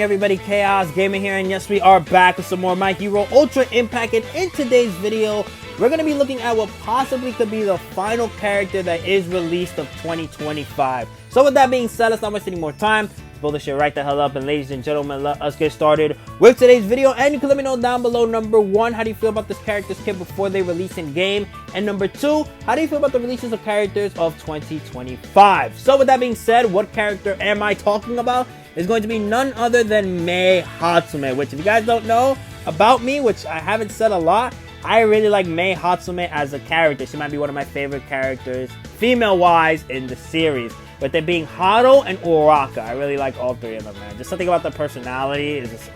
everybody, Chaos Gaming here, and yes, we are back with some more My Hero Ultra Impact. And in today's video, we're going to be looking at what possibly could be the final character that is released of 2025. So with that being said, let's not waste any more time. Let's blow this shit right the hell up, and ladies and gentlemen, let us get started with today's video. And you can let me know down below, number one, how do you feel about this character's kit before they release in game? And number two, how do you feel about the releases of characters of 2025? So with that being said, what character am I talking about? Is going to be none other than Mei Hatsume, which if you guys don't know about me, which I haven't said a lot, I really like Mei Hatsume as a character. She might be one of my favorite characters, female-wise, in the series. With there being Hado and Uraka. I really like all three of them, man. Just something about the personality is just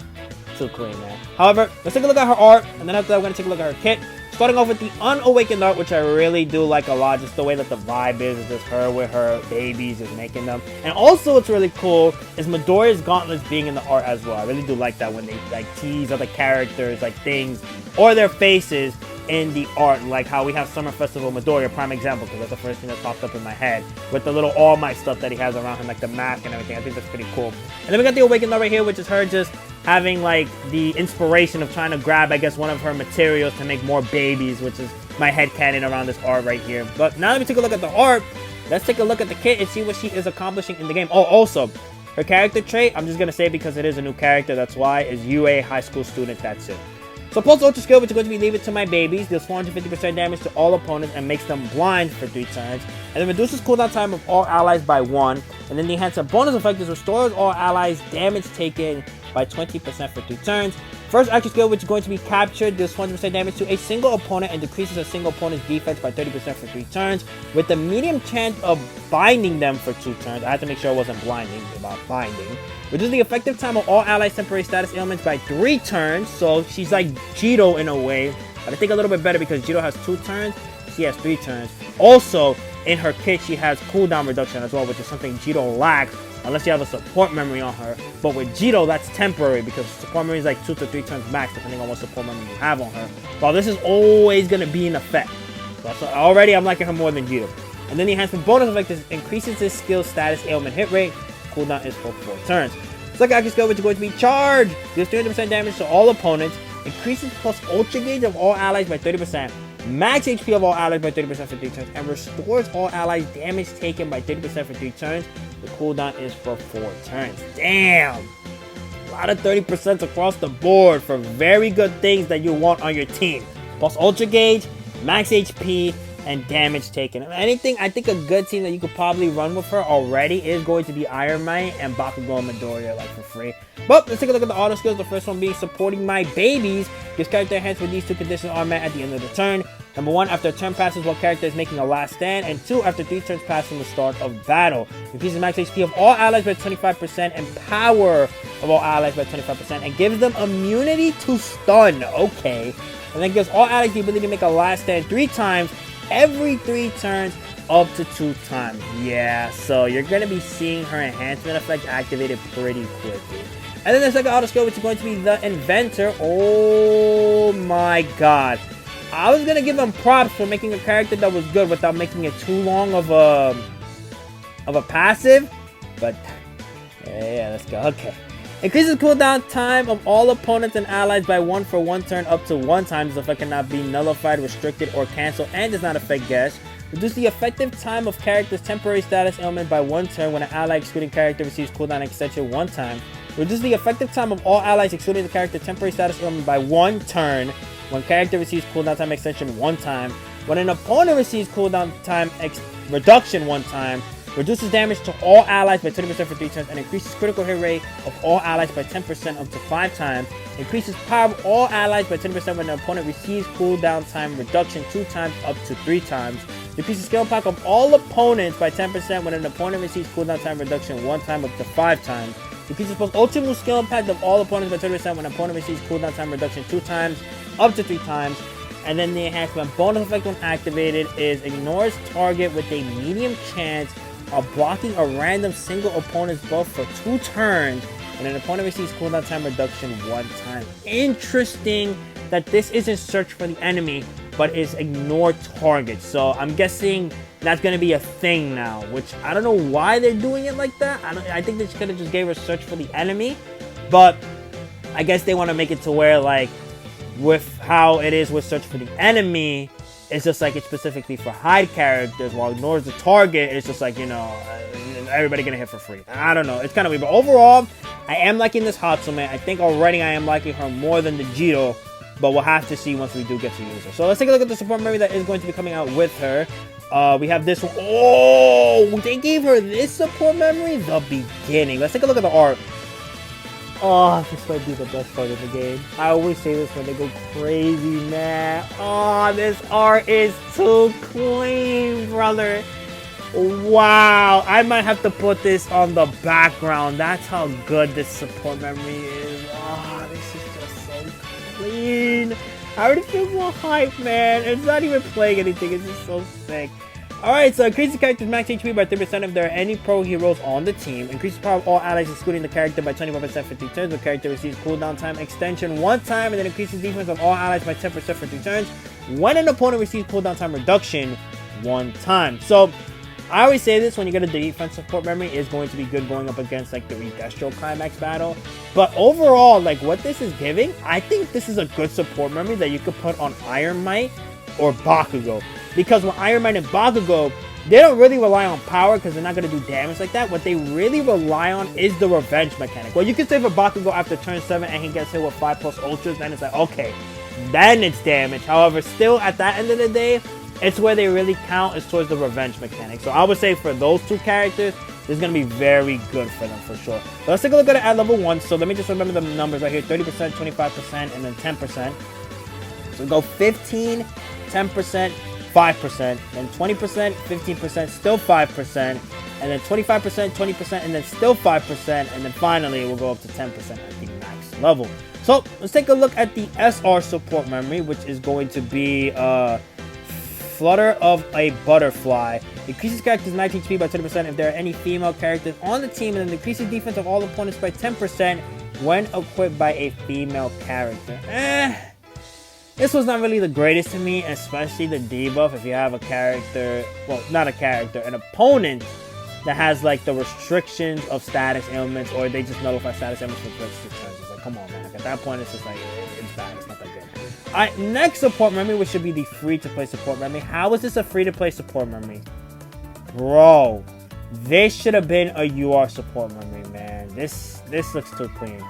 too clean, man. However, let's take a look at her art, and then after that, we're going to take a look at her kit. Starting off with the Unawakened art, which I really do like a lot. Just the way that the vibe is just her with her babies, just making them. And also what's really cool is Midoriya's gauntlets being in the art as well. I really do like that when they like tease other characters, like things, or their faces in the art. Like how we have Summer Festival Midoriya, prime example, because that's the first thing that popped up in my head. With the little All Might stuff that he has around him, like the mask and everything. I think that's pretty cool. And then we got the Awakened art right here, which is her just having like the inspiration of trying to grab, I guess, one of her materials to make more babies, which is my headcanon around this art right here. But now that we take a look at the art, let's take a look at the kit and see what she is accomplishing in the game. Oh, also, her character trait, I'm just going to say because it is a new character, that's why, is UA high school student, that's it. So Pulse Ultra skill, which is going to be Leave It to My Babies, deals 450% damage to all opponents and makes them blind for 3 turns. And then reduces cooldown time of all allies by 1. And then the enhancer bonus effect is restores all allies damage taken by 20% for 3 turns. First action skill, which is going to be Captured, deals 100% damage to a single opponent and decreases a single opponent's defense by 30% for 3 turns, with a medium chance of binding them for 2 turns. I had to make sure it wasn't blinding, about binding. Reduces the effective time of all allies' temporary status ailments by 3 turns, so she's like Jito in a way, but I think a little bit better because Jito has 2 turns, she has 3 turns. Also, in her kit, she has cooldown reduction as well, which is something Jito lacks, unless you have a support memory on her. But with Jito, that's temporary because support memory is like 2 to 3 turns max, depending on what support memory you have on her. While this is always going to be in effect. So already, I'm liking her more than Jito. And then the enhancement bonus effect is increases his skill status ailment hit rate. Cooldown is for 4 turns. Second action skill, which is going to be Charge, deals 300% damage to all opponents, increases plus ultra gauge of all allies by 30%, max HP of all allies by 30% for 3 turns, and restores all allies damage taken by 30% for 3 turns. The cooldown is for 4 turns. Damn! A lot of 30% across the board for very good things that you want on your team. Plus ultra gauge, max HP, and damage taken. If anything, I think a good team that you could probably run with her already is going to be Iron Might and Bakugo and Midoriya, like, for free. But let's take a look at the auto skills. The first one being Supporting My Babies. Gives character enhanced when these 2 conditions are met at the end of the turn. Number 1, after a turn passes while character is making a last stand. And 2, after 3 turns pass from the start of battle. Increases max HP of all allies by 25% and power of all allies by 25%. And gives them immunity to stun. Okay. And then gives all allies the ability to make a last stand 3 times every 3 turns up to 2 times. Yeah, so you're going to be seeing her enhancement effect activated pretty quickly. And then the second auto skill, which is going to be the Inventor. Oh my god. I was going to give him props for making a character that was good without making it too long of a passive. But, yeah, let's go. Okay. Increases cooldown time of all opponents and allies by 1 for 1 turn up to 1 time. This effect cannot be nullified, restricted, or canceled, and does not affect guests. Reduce the effective time of character's temporary status ailment by 1 turn when an ally excluding character receives cooldown extension 1 time. Reduce the effective time of all allies excluding the character temporary status ailment by 1 turn when character receives cooldown time extension 1 time. When an opponent receives cooldown time reduction 1 time. Reduces damage to all allies by 20% for 3 turns and increases critical hit rate of all allies by 10% up to 5 times. Increases power of all allies by 10% when the opponent receives cooldown time reduction 2 times up to 3 times. Decreases skill impact of all opponents by 10% when an opponent receives cooldown time reduction 1 time up to 5 times. Decreases plus ultimate skill impact of all opponents by 30% when an opponent receives cooldown time reduction 2 times up to 3 times. And then the enhancement bonus effect when activated is ignores target with a medium chance of blocking a random single opponent's buff for 2 turns when an opponent receives cooldown time reduction 1 time. Interesting that this isn't search for the enemy, but is ignore target. So I'm guessing that's going to be a thing now, which I don't know why they're doing it like that. I think they could have just gave her search for the enemy, But I guess they want to make it to where, like, with how it is with Search for the Enemy, it's just like it's specifically for hide characters, while Ignore's the target, it's just like, you know, everybody gonna hit for free. I don't know, it's kind of weird, but overall, I am liking this Hatsume. I think already I am liking her more than the Jiro, but we'll have to see once we do get to use her. So let's take a look at the support memory that is going to be coming out with her. We have this one. Oh, they gave her this support memory? The beginning. Let's take a look at the art. Oh, this might be the best part of the game. I always say this when they go crazy, man. Oh, this art is too clean, brother. Wow. I might have to put this on the background. That's how good this support memory is. Oh, this is just so clean. I already feel more hype, man. It's not even playing anything. It's just so sick. Alright, so increases character's max HP by 3% if there are any pro heroes on the team. Increases power of all allies excluding the character by 25% for 3 turns. The character receives cooldown time extension 1 time, and then increases defense of all allies by 10% for 3 turns when an opponent receives cooldown time reduction 1 time. So, I always say this, when you get a defense support memory, is going to be good going up against like the Redestro Climax battle. But overall, like what this is giving, I think this is a good support memory that you could put on Iron Might or Bakugo. Because with Iron Might and Bakugo, they don't really rely on power because they're not going to do damage like that. What they really rely on is the revenge mechanic. Well, you can say for Bakugo after turn 7 and he gets hit with 5+ ultras, then it's like, okay, then it's damage. However, still at that end of the day, it's where they really count is towards the revenge mechanic. So I would say for those 2 characters, this is going to be very good for them for sure. But let's take a look at it at level 1. So let me just remember the numbers right here. 30%, 25%, and then 10%. So we go 15, 10%, 5%, then 20%, 15%, still 5%, and then 25%, 20%, and then still 5%, and then finally we'll go up to 10% at the max level. So let's take a look at the SR support memory, which is going to be Flutter of a Butterfly. Increases character's max HP by 20% if there are any female characters on the team, and then decreases defense of all opponents by 10% when equipped by a female character. This was not really the greatest to me, especially the debuff if you have a character, well, not a character, an opponent that has like the restrictions of status ailments, or they just nullify status ailments for first 2 turns. It's like, come on, man. Like, at that point, it's just like, it's bad. It's not that good. Alright, next support memory, which should be the free-to-play support memory. How is this a free-to-play support memory? Bro, this should have been a UR support memory, man. This looks too clean.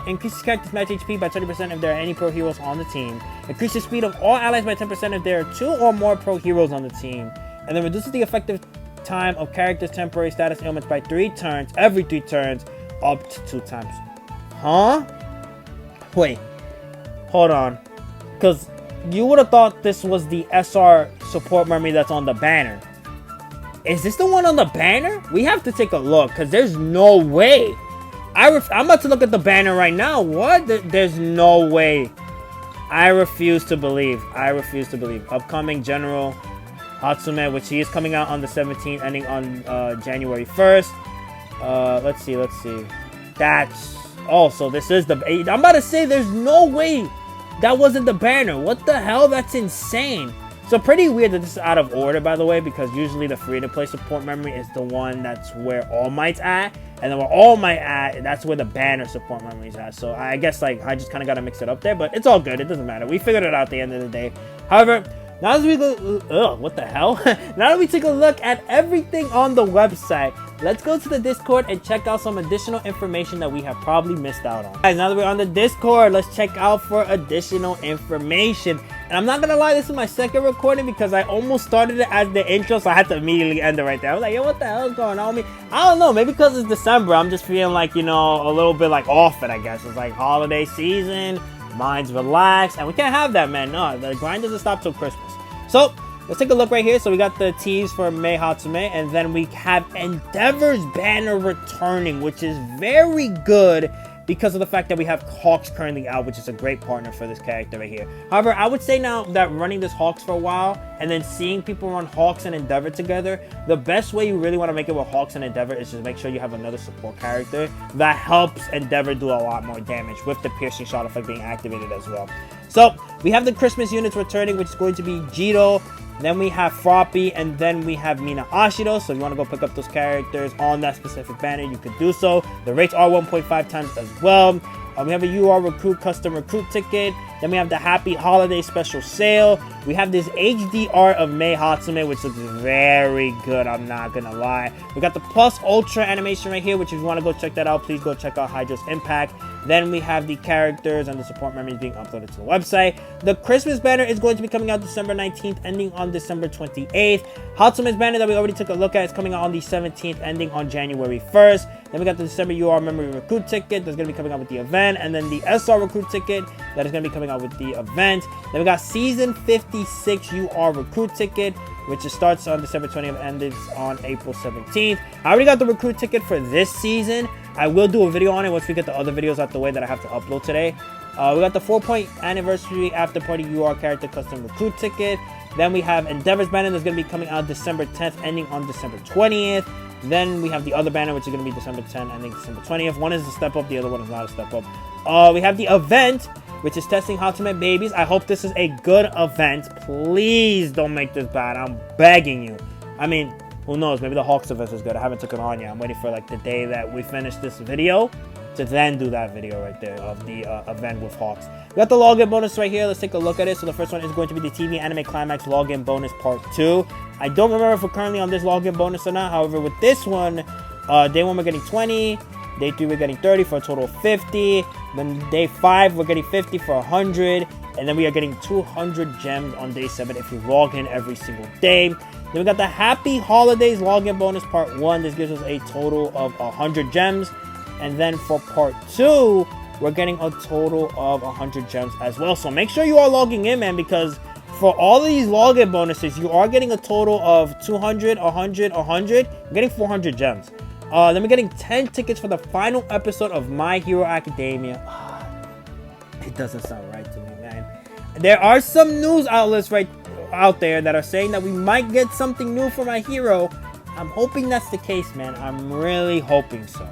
Increases character's max HP by 30% if there are any pro heroes on the team. Increases speed of all allies by 10% if there are 2 or more pro heroes on the team. And then reduces the effective time of characters' temporary status ailments by 3 turns, every 3 turns, up to 2 times. Huh? Wait. Hold on. Because you would have thought this was the SR support memory that's on the banner. Is this the one on the banner? We have to take a look, because there's no way. I'm about to look at the banner right now. What? There's no way. I refuse to believe. I refuse to believe. Upcoming General Hatsume, which he is coming out on the 17th, ending on January 1st. Let's see. That's... Oh, so this is the... I'm about to say there's no way that wasn't the banner. What the hell? That's insane. So pretty weird that this is out of order, by the way, because usually the free-to-play support memory is the one that's where All Might's at. And then where All Might at, that's where the banner support memory is at. So I guess, like, I just kind of got to mix it up there. But it's all good. It doesn't matter. We figured it out at the end of the day. However, now that we go... what the hell? Now that we take a look at everything on the website, let's go to the Discord and check out some additional information that we have probably missed out on. Guys, now that we're on the Discord, let's check out for additional information. And I'm not gonna lie, this is my second recording because I almost started it as the intro, so I had to immediately end it right there. I was like, yo, what the hell is going on with me? I don't know, maybe because it's December, I'm just feeling like, you know, a little bit like off it, I guess. It's like holiday season, mind's relaxed, and we can't have that, man. No, the grind doesn't stop till Christmas. So, let's take a look right here. So we got the tease for Mei Hatsume, and then we have Endeavor's banner returning, which is very good because of the fact that we have Hawks currently out, which is a great partner for this character right here. However, I would say now that running this Hawks for a while, and then seeing people run Hawks and Endeavor together, the best way you really want to make it with Hawks and Endeavor is just make sure you have another support character that helps Endeavor do a lot more damage with the piercing shot effect being activated as well. So, we have the Christmas units returning, which is going to be Jiro, Then we have Froppy, and then we have Mina Ashido. So if you want to go pick up those characters on that specific banner, you could do so. The rates are 1.5 times as well. We have a UR Recruit Custom Recruit ticket. Then we have the Happy Holiday Special Sale. We have this HD art of Mei Hatsume, which looks very good, I'm not gonna lie. We got the Plus Ultra animation right here, which if you want to go check that out, please go check out Hydro's Impact. Then we have the characters and the support memories being uploaded to the website. The Christmas banner is going to be coming out December 19th, ending on December 28th. Hatsume's banner that we already took a look at is coming out on the 17th, ending on January 1st. Then we got the December UR Memory Recruit ticket that's going to be coming out with the event. And then the SR Recruit ticket that is going to be coming out with the event. Then we got Season 56 UR Recruit ticket, which starts on December 20th and ends on April 17th. I already got the recruit ticket for this season. I will do a video on it once we get the other videos out the way that I have to upload today. We got the 4-point anniversary after party UR character custom recruit ticket. Then we have Endeavor's banner that's going to be coming out December 10th, ending on December 20th. Then we have the other banner, which is going to be December 10th, ending December 20th. One is a step up, the other one is not a step up. We have the event, which is testing Hatsume babies. I hope this is a good event. Please don't make this bad. I'm begging you. I mean, who knows? Maybe the Hawks event is good. I haven't taken it on yet. I'm waiting for like the day that we finish this video to then do that video right there of the event with Hawks. We got the login bonus right here. Let's take a look at it. So the first one is going to be the TV Anime Climax login bonus part 2. I don't remember if we're currently on this login bonus or not. However, with this one, day 1 we're getting 20. Day 3 we're getting 30 for a total of 50. Then day 5 we're getting 50 for 100. And then we are getting 200 gems on day 7 if you log in every single day. Then we got the Happy Holidays login bonus part 1. This gives us a total of 100 gems. And then for part 2, we're getting a total of 100 gems as well. So make sure you are logging in, man, because for all of these login bonuses, you are getting a total of 200, 100, 100. You're getting 400 gems. Then we're getting 10 tickets for the final episode of My Hero Academia. It doesn't sound right to me, man. There are some news outlets right out there that are saying that we might get something new for My Hero. I'm hoping that's the case, man. I'm really hoping so.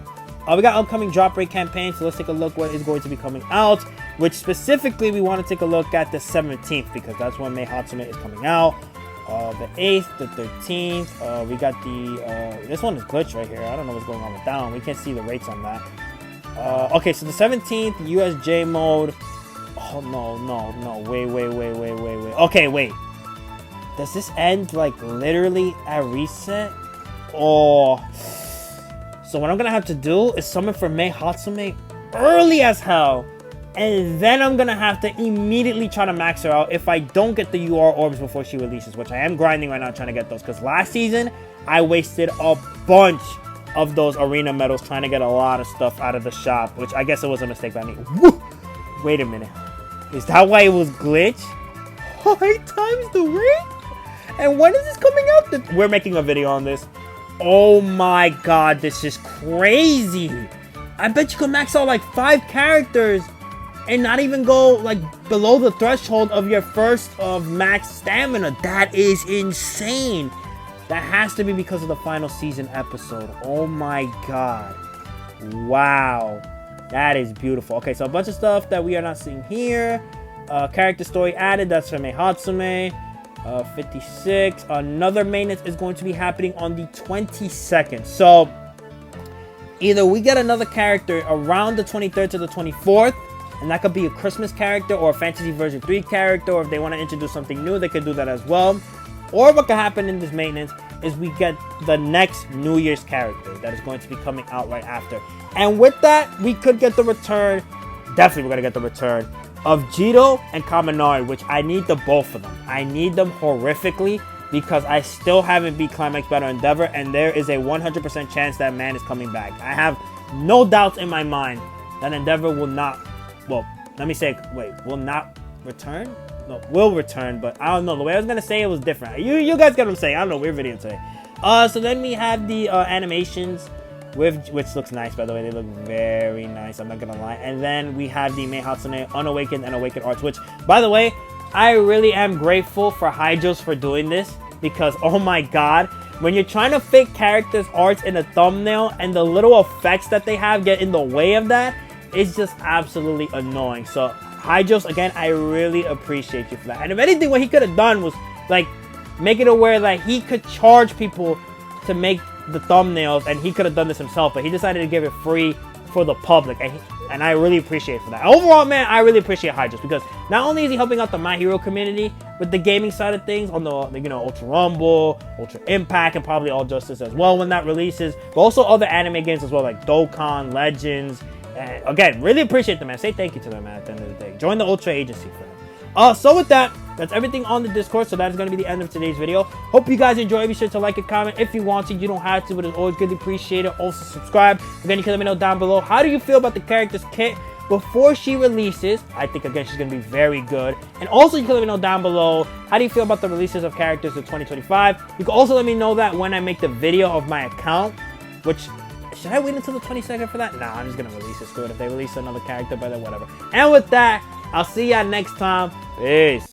We got upcoming drop rate campaigns, so let's take a look what is going to be coming out, which specifically we want to take a look at the 17th because that's when Mei Hatsume is coming out. The 8th, the 13th, we got the, this one is glitched right here. I don't know what's going on with that one. We can't see the rates on that. Okay, so the 17th, USJ mode. Oh, no, wait. Okay, wait. Does this end, like, literally at reset? Oh... So what I'm going to have to do is summon for Mei Hatsume early as hell. And then I'm going to have to immediately try to max her out if I don't get the UR orbs before she releases. Which I am grinding right now trying to get those. Because last season, I wasted a bunch of those arena medals trying to get a lot of stuff out of the shop. Which I guess it was a mistake by me. Woo! Wait a minute. Is that why it was glitched? 5 times the rate? And when is this coming out? We're making a video on this. Oh my god, this is crazy. I bet you can max out like 5 characters and not even go like below the threshold of your first of max stamina. That is insane. That has to be because of the final season episode. Oh my god. Wow. That is beautiful. Okay, so a bunch of stuff that we are not seeing here. Character story added. That's from Mei Hatsume. 56. Another maintenance is going to be happening on the 22nd. So either we get another character around the 23rd to the 24th, and that could be a Christmas character or a Fantasy Version 3 character, or if they want to introduce something new, they could do that as well. Or what could happen in this maintenance is we get the next New Year's character that is going to be coming out right after. And with that, we could get the return. Definitely we're going to get the return of Jito and Kaminari, which I need the both of them. I need them horrifically because I still haven't beat Climax Battle Endeavor, and there is a 100% chance that man is coming back. I have no doubts in my mind that Endeavor will not, well, let me say, wait, will not return? No, will return, but I don't know. The way I was going to say it was different. You guys get what I'm saying. I don't know. Weird video today. So then we have the animations, which looks nice, by the way. They look very nice, I'm not gonna lie. And then we have the Mei Hatsume Unawakened and Awakened arts, which, by the way, I really am grateful for Hydros for doing this, because oh my god, when you're trying to fake characters' arts in a thumbnail and the little effects that they have get in the way of that, it's just absolutely annoying. So Hydros, again, I really appreciate you for that. And if anything, what he could have done was like make it aware that he could charge people to make the thumbnails, and he could have done this himself, but he decided to give it free for the public, and I really appreciate for that. Overall, man, I really appreciate Hydra's, because not only is he helping out the My Hero community with the gaming side of things on the Ultra Rumble, Ultra Impact, and probably All Justice as well when that releases, but also other anime games as well, like Dokkan, Legends. And again, really appreciate them, man. Say thank you to them, man, at the end of the day. Join the Ultra Agency for them. So with that, that's everything on the Discord, so that is going to be the end of today's video. Hope you guys enjoy. Be sure to like and comment if you want to. You don't have to, but it's always greatly appreciated. Also, subscribe. Again, you can let me know down below. How do you feel about the character's kit before she releases? I think, again, she's going to be very good. And also, you can let me know down below, how do you feel about the releases of characters in 2025? You can also let me know that when I make the video of my account, which... should I wait until the 22nd for that? Nah, I'm just going to release it. Screw it. If they release another character by then, whatever. And with that, I'll see y'all next time. Peace.